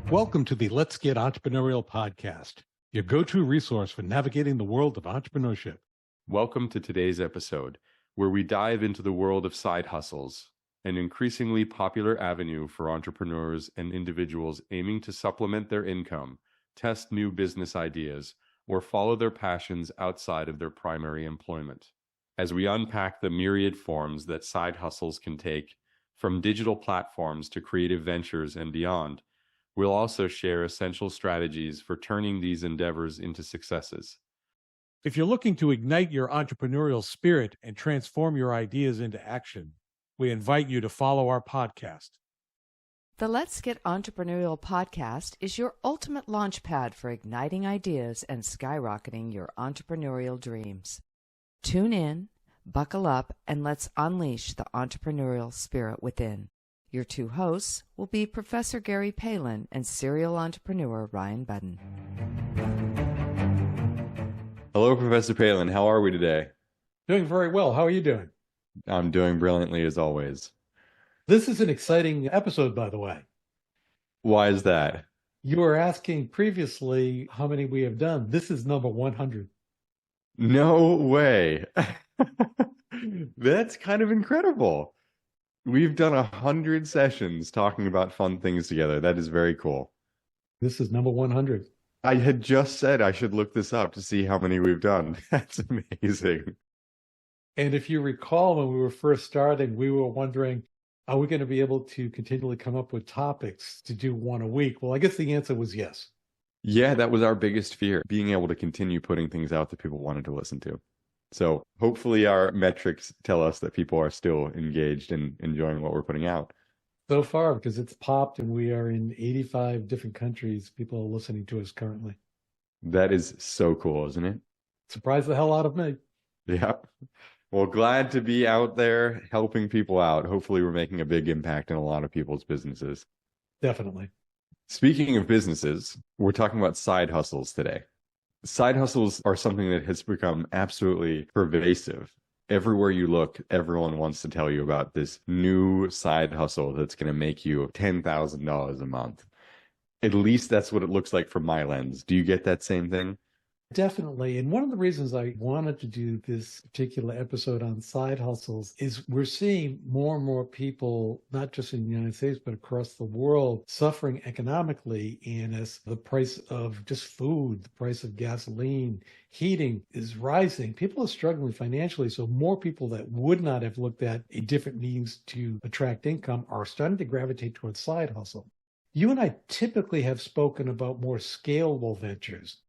Welcome to the Let's Get Entrepreneurial podcast, your go-to resource for navigating the world of entrepreneurship. Welcome to today's episode, where we dive into the world of side hustles, an increasingly popular avenue for entrepreneurs and individuals aiming to supplement their income, test new business ideas, or follow their passions outside of their primary employment. As we unpack the myriad forms that side hustles can take, from digital platforms to creative ventures and beyond, we'll also share essential strategies for turning these endeavors into successes. If you're looking to ignite your entrepreneurial spirit and transform your ideas into action, we invite you to follow our podcast. The Let's Get Entrepreneurial podcast is your ultimate launchpad for igniting ideas and skyrocketing your entrepreneurial dreams. Tune in, buckle up, and let's unleash the entrepreneurial spirit within. Your two hosts will be Professor Gary Palin and serial entrepreneur Ryan Budden. Hello, Professor Palin. How are we today? Doing very well. How are you doing? I'm doing brilliantly as always. This is an exciting episode, by the way. Why is that? You were asking previously how many we have done. This is number 100. No way. That's kind of incredible. We've done 100 sessions talking about fun things together. That is very cool. This is number 100. I had just said I should look this up to see how many we've done. That's amazing. And if you recall, when we were first starting, we were wondering, are we going to be able to continually come up with topics to do one a week? Well, I guess the answer was yes. Yeah, that was our biggest fear, being able to continue putting things out that people wanted to listen to. So hopefully our metrics tell us that people are still engaged and enjoying what we're putting out. So far, because it's popped and we are in 85 different countries, people are listening to us currently. That is so cool, isn't it? Surprised the hell out of me. Yeah. Well, glad to be out there helping people out. Hopefully we're making a big impact in a lot of people's businesses. Definitely. Speaking of businesses, we're talking about side hustles today. Side hustles are something that has become absolutely pervasive. Everywhere you look, everyone wants to tell you about this new side hustle that's going to make you $10,000 a month. At least that's what it looks like from my lens. Do you get that same thing? Definitely. And one of the reasons I wanted to do this particular episode on side hustles is we're seeing more and more people, not just in the United States, but across the world, suffering economically. And as the price of just food, the price of gasoline, heating is rising, people are struggling financially. So more people that would not have looked at a different means to attract income are starting to gravitate towards side hustle. You and I typically have spoken about more scalable ventures.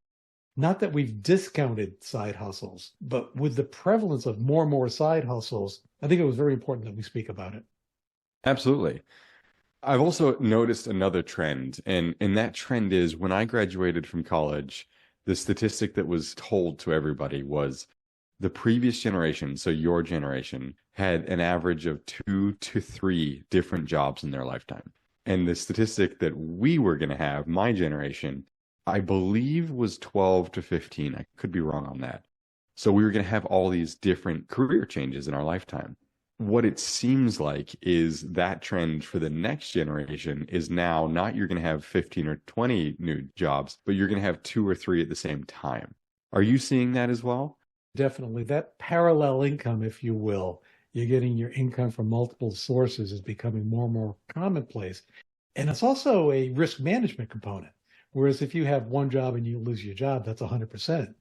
Not that we've discounted side hustles, but with the prevalence of more and more side hustles, I think it was very important that we speak about it. Absolutely. I've also noticed another trend, and that trend is when I graduated from college, the statistic that was told to everybody was the previous generation, so your generation, had an average of 2 to 3 different jobs in their lifetime. And the statistic that we were going to have, my generation, I believe was 12 to 15. I could be wrong on that. So we were going to have all these different career changes in our lifetime. What it seems like is that trend for the next generation is now not you're going to have 15 or 20 new jobs, but you're going to have 2 or 3 at the same time. Are you seeing that as well? Definitely. That parallel income, if you will, you're getting your income from multiple sources is becoming more and more commonplace. And it's also a risk management component. Whereas if you have one job and you lose your job, that's 100%.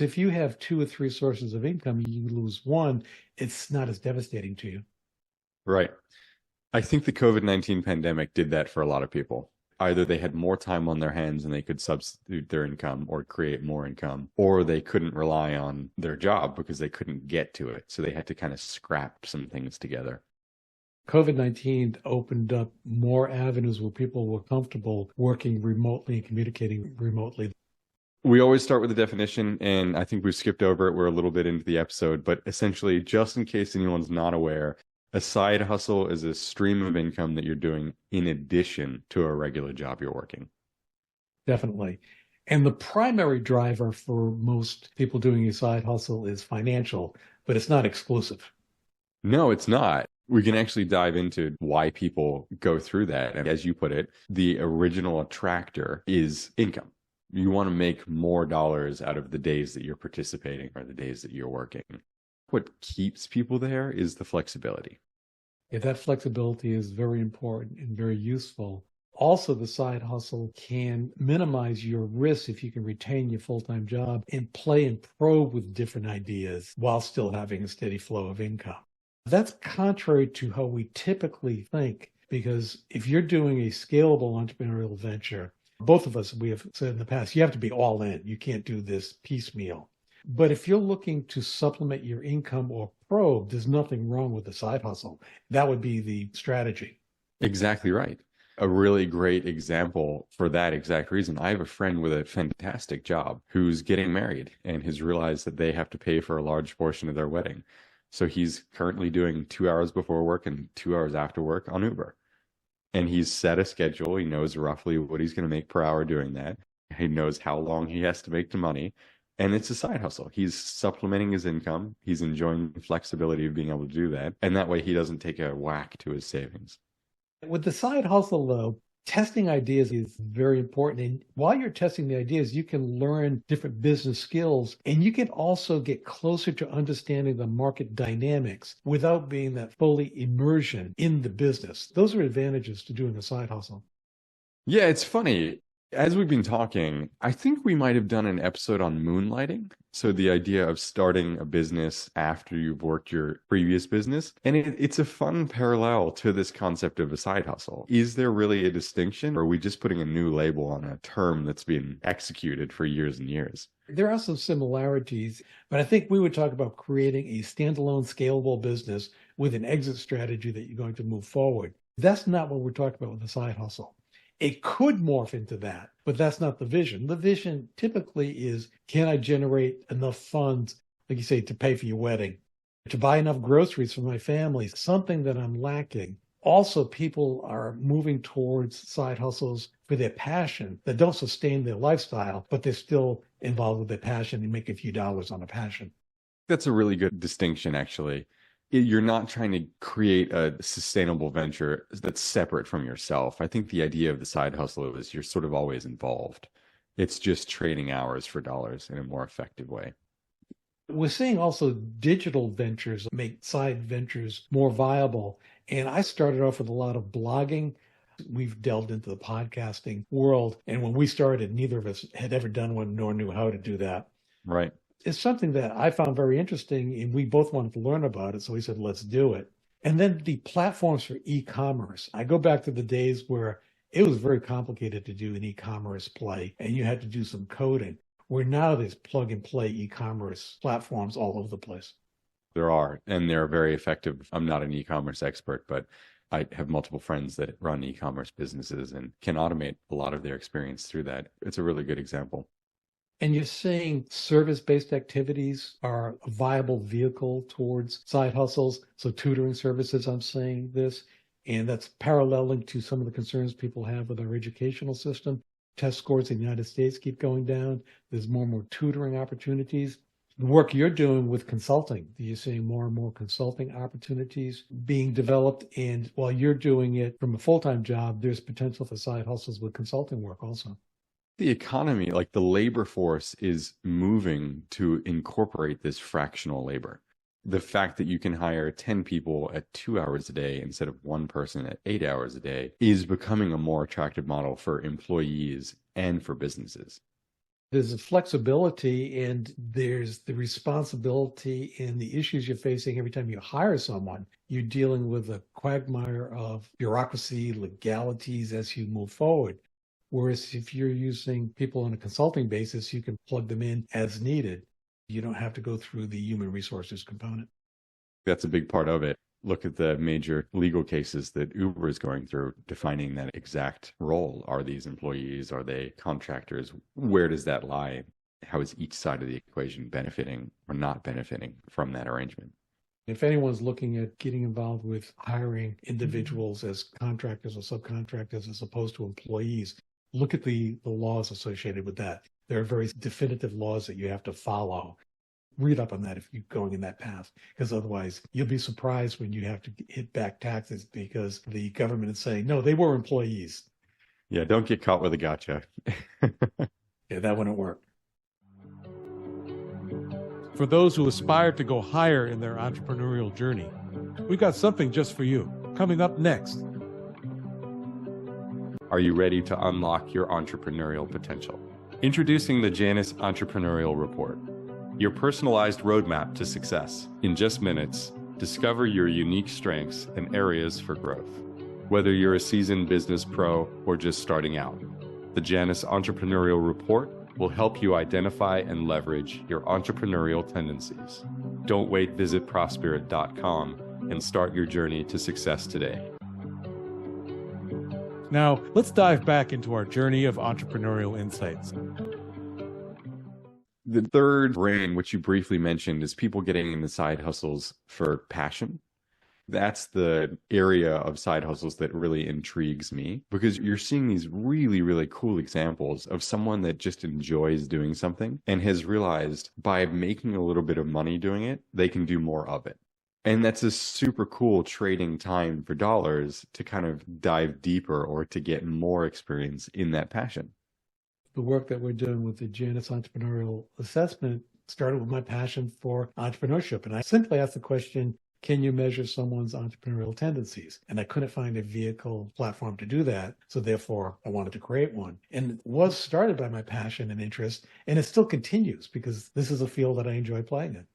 If you have 2 or 3 sources of income, you lose one, it's not as devastating to you. Right. I think the COVID-19 pandemic did that for a lot of people. Either they had more time on their hands and they could substitute their income or create more income, or they couldn't rely on their job because they couldn't get to it. So they had to kind of scrap some things together. COVID-19 opened up more avenues where people were comfortable working remotely and communicating remotely. We always start with the definition, and I think we've skipped over it. We're a little bit into the episode, but essentially, just in case anyone's not aware, a side hustle is a stream of income that you're doing in addition to a regular job you're working. Definitely. And the primary driver for most people doing a side hustle is financial, but it's not exclusive. No, it's not. We can actually dive into why people go through that. And as you put it, the original attractor is income. You want to make more dollars out of the days that you're participating or the days that you're working. What keeps people there is the flexibility. Yeah, that flexibility is very important and very useful. Also, the side hustle can minimize your risk if you can retain your full-time job and play and probe with different ideas while still having a steady flow of income. That's contrary to how we typically think, because if you're doing a scalable entrepreneurial venture, both of us, we have said in the past, you have to be all in. You can't do this piecemeal. But if you're looking to supplement your income or probe, there's nothing wrong with the side hustle. That would be the strategy. Exactly right. A really great example for that exact reason. I have a friend with a fantastic job who's getting married and has realized that they have to pay for a large portion of their wedding. So he's currently doing 2 hours before work and 2 hours after work on Uber. And he's set a schedule. He knows roughly what he's going to make per hour doing that. He knows how long he has to make the money. And it's a side hustle. He's supplementing his income. He's enjoying the flexibility of being able to do that. And that way he doesn't take a whack to his savings. With the side hustle, though, testing ideas is very important. And while you're testing the ideas, you can learn different business skills, and you can also get closer to understanding the market dynamics without being that fully immersion in the business. Those are advantages to doing a side hustle. Yeah, it's funny. As we've been talking, I think we might have done an episode on moonlighting. So the idea of starting a business after you've worked your previous business. And it's a fun parallel to this concept of a side hustle. Is there really a distinction, or are we just putting a new label on a term that's been executed for years and years? There are some similarities, but I think we would talk about creating a standalone scalable business with an exit strategy that you're going to move forward. That's not what we're talking about with a side hustle. It could morph into that, but that's not the vision. The vision typically is, can I generate enough funds, like you say, to pay for your wedding, to buy enough groceries for my family, something that I'm lacking. Also, people are moving towards side hustles for their passion that don't sustain their lifestyle, but they're still involved with their passion and make a few dollars on a passion. That's a really good distinction, actually. You're not trying to create a sustainable venture that's separate from yourself. I think the idea of the side hustle is you're sort of always involved. It's just trading hours for dollars in a more effective way. We're seeing also digital ventures make side ventures more viable. And I started off with a lot of blogging. We've delved into the podcasting world. And when we started, neither of us had ever done one nor knew how to do that. Right. It's something that I found very interesting, and we both wanted to learn about it. So we said, let's do it. And then the platforms for e-commerce. I go back to the days where it was very complicated to do an e-commerce play, and you had to do some coding, where now there's plug and play e-commerce platforms all over the place. There are, and they're very effective. I'm not an e-commerce expert, but I have multiple friends that run e-commerce businesses and can automate a lot of their experience through that. It's a really good example. And you're saying service-based activities are a viable vehicle towards side hustles. So tutoring services, I'm saying this, and that's paralleling to some of the concerns people have with our educational system. Test scores in the United States keep going down. There's more and more tutoring opportunities. The work you're doing with consulting, you're seeing more and more consulting opportunities being developed. And while you're doing it from a full-time job, there's potential for side hustles with consulting work also. The economy, like the labor force, is moving to incorporate this fractional labor. The fact that you can hire 10 people at 2 hours a day instead of one person at 8 hours a day is becoming a more attractive model for employees and for businesses. There's a flexibility and there's the responsibility and the issues you're facing every time you hire someone. You're dealing with a quagmire of bureaucracy, legalities as you move forward. Whereas if you're using people on a consulting basis, you can plug them in as needed. You don't have to go through the human resources component. That's a big part of it. Look at the major legal cases that Uber is going through, defining that exact role. Are these employees? Are they contractors? Where does that lie? How is each side of the equation benefiting or not benefiting from that arrangement? If anyone's looking at getting involved with hiring individuals as contractors or subcontractors as opposed to employees, look at the laws associated with that. There are very definitive laws that you have to follow. Read up on that if you're going in that path, because otherwise you'll be surprised when you have to hit back taxes because the government is saying, no, they were employees. Yeah, don't get caught with a gotcha. Yeah, that wouldn't work. For those who aspire to go higher in their entrepreneurial journey, we've got something just for you coming up next. Are you ready to unlock your entrepreneurial potential? Introducing the Janus Entrepreneurial Report, your personalized roadmap to success. In just minutes, discover your unique strengths and areas for growth. Whether you're a seasoned business pro or just starting out, the Janus Entrepreneurial Report will help you identify and leverage your entrepreneurial tendencies. Don't wait, visit ProfSpirit.com and start your journey to success today. Now, let's dive back into our journey of entrepreneurial insights. The third brain, which you briefly mentioned, is people getting into side hustles for passion. That's the area of side hustles that really intrigues me, because you're seeing these really, really cool examples of someone that just enjoys doing something and has realized by making a little bit of money doing it, they can do more of it. And that's a super cool trading time for dollars to kind of dive deeper or to get more experience in that passion. The work that we're doing with the Janus Entrepreneurial Assessment started with my passion for entrepreneurship. And I simply asked the question, can you measure someone's entrepreneurial tendencies? And I couldn't find a vehicle platform to do that. So therefore, I wanted to create one. And it was started by my passion and interest. And it still continues because this is a field that I enjoy playing in.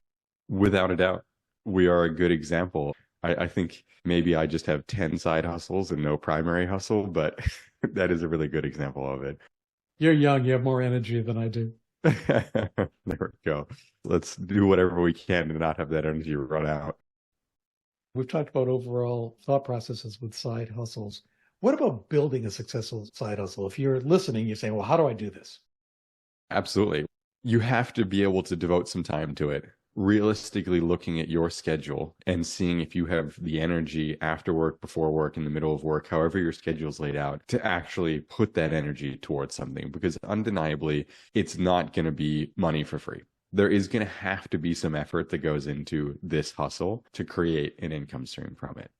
Without a doubt. We are a good example. I think maybe I just have 10 side hustles and no primary hustle, but that is a really good example of it. You're young. You have more energy than I do. There we go. Let's do whatever we can to not have that energy run out. We've talked about overall thought processes with side hustles. What about building a successful side hustle? If you're listening, you're saying, well, how do I do this? Absolutely. You have to be able to devote some time to it. Realistically looking at your schedule and seeing if you have the energy after work, before work, in the middle of work, however your schedule's laid out, to actually put that energy towards something, because undeniably, it's not going to be money for free. There is going to have to be some effort that goes into this hustle to create an income stream from it.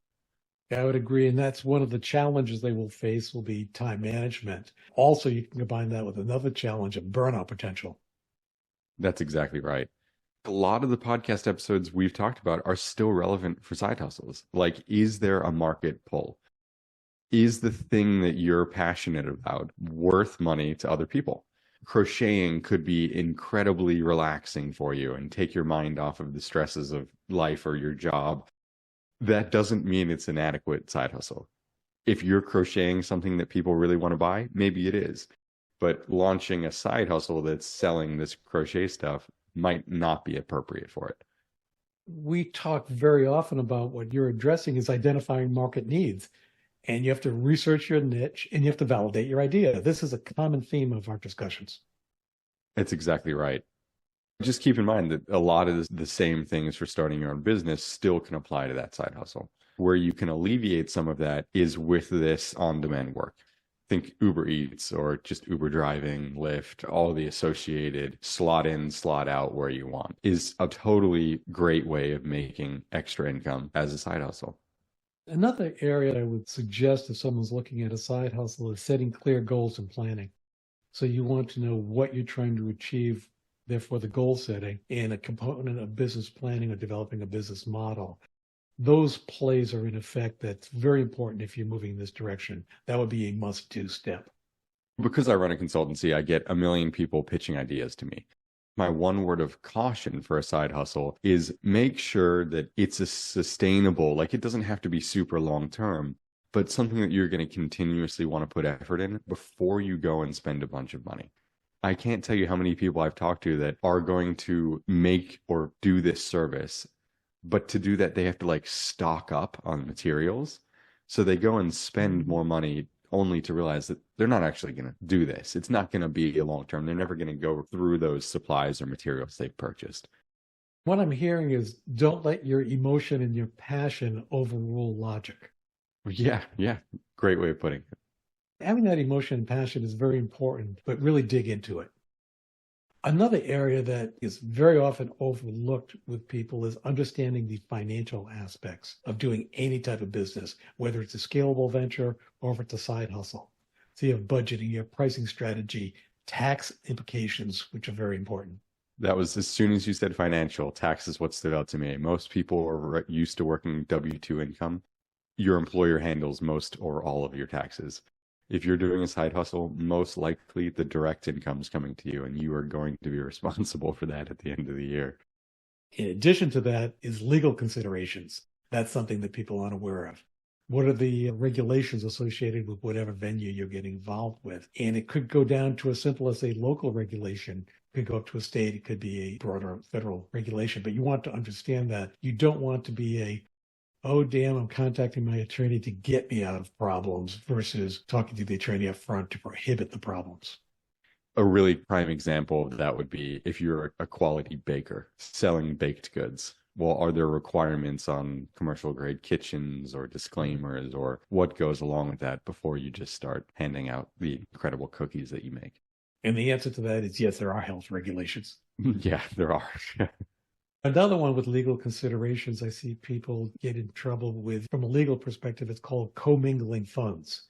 I would agree. And that's one of the challenges they will face will be time management. Also, you can combine that with another challenge of burnout potential. That's exactly right. A lot of the podcast episodes we've talked about are still relevant for side hustles. Like, is there a market pull? Is the thing that you're passionate about worth money to other people? Crocheting could be incredibly relaxing for you and take your mind off of the stresses of life or your job. That doesn't mean it's an adequate side hustle. If you're crocheting something that people really want to buy, maybe it is. But launching a side hustle that's selling this crochet stuff might not be appropriate for it. We talk very often about what you're addressing is identifying market needs. And you have to research your niche and you have to validate your idea. This is a common theme of our discussions. That's exactly right. Just keep in mind that a lot of the same things for starting your own business still can apply to that side hustle. Where you can alleviate some of that is with this on-demand work. Think Uber Eats or just Uber driving, Lyft, all the associated slot in, slot out where you want is a totally great way of making extra income as a side hustle. Another area I would suggest if someone's looking at a side hustle is setting clear goals and planning. So you want to know what you're trying to achieve, therefore the goal setting, and a component of business planning or developing a business model. Those plays are in effect. That's very important if you're moving in this direction. That would be a must-do step. Because I run a consultancy, I get a million people pitching ideas to me. My one word of caution for a side hustle is make sure that it's a sustainable, like it doesn't have to be super long term, but something that you're going to continuously want to put effort in before you go and spend a bunch of money. I can't tell you how many people I've talked to that are going to make or do this service, but to do that, they have to like stock up on materials. So they go and spend more money only to realize that they're not actually going to do this. It's not going to be a long term. They're never going to go through those supplies or materials they've purchased. What I'm hearing is don't let your emotion and your passion overrule logic. Yeah. Great way of putting it. Having that emotion and passion is very important, but really dig into it. Another area that is very often overlooked with people is understanding the financial aspects of doing any type of business, whether it's a scalable venture or if it's a side hustle. So you have budgeting, you have pricing strategy, tax implications, which are very important. That was as soon as you said financial, tax is what stood out to me. Most people are used to working W-2 income. Your employer handles most or all of your taxes. If you're doing a side hustle, most likely the direct income is coming to you, and you are going to be responsible for that at the end of the year. In addition to that is legal considerations. That's something that people aren't aware of. What are the regulations associated with whatever venue you're getting involved with? And it could go down to as simple as a local regulation. It could go up to a state. It could be a broader federal regulation. But you want to understand that. You don't want to be a, oh, damn, I'm contacting my attorney to get me out of problems versus talking to the attorney up front to prohibit the problems. A really prime example of that would be if you're a quality baker selling baked goods. Well, are there requirements on commercial grade kitchens or disclaimers or what goes along with that before you just start handing out the incredible cookies that you make? And the answer to that is yes, there are health regulations. Yeah, there are. Another one with legal considerations I see people get in trouble with from a legal perspective, it's called commingling funds.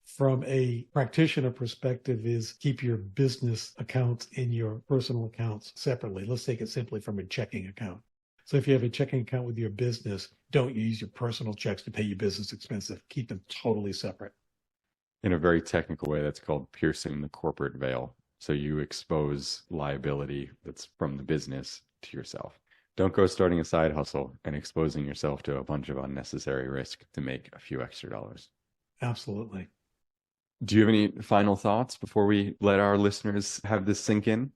From a practitioner perspective is keep your business accounts and your personal accounts separately. Let's take it simply from a checking account. So if you have a checking account with your business, don't use your personal checks to pay your business expenses. Keep them totally separate. In a very technical way, that's called piercing the corporate veil. So you expose liability that's from the business to yourself. Don't go starting a side hustle and exposing yourself to a bunch of unnecessary risk to make a few extra dollars. Absolutely. Do you have any final thoughts before we let our listeners have this sink in?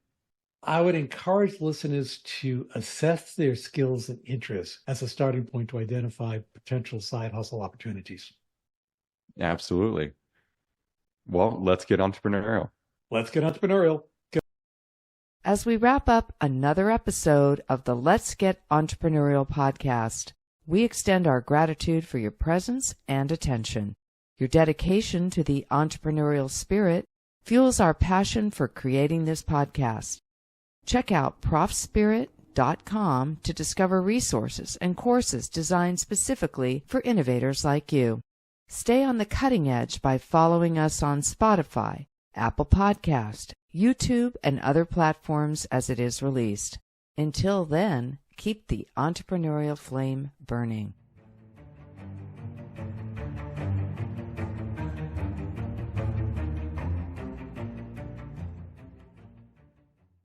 I would encourage listeners to assess their skills and interests as a starting point to identify potential side hustle opportunities. Absolutely. Well, let's get entrepreneurial. Let's get entrepreneurial. As we wrap up another episode of the Let's Get Entrepreneurial podcast, we extend our gratitude for your presence and attention. Your dedication to the entrepreneurial spirit fuels our passion for creating this podcast. Check out ProfSpirit.com to discover resources and courses designed specifically for innovators like you. Stay on the cutting edge by following us on Spotify, Apple Podcast, YouTube, and other platforms as it is released. Until then, keep the entrepreneurial flame burning.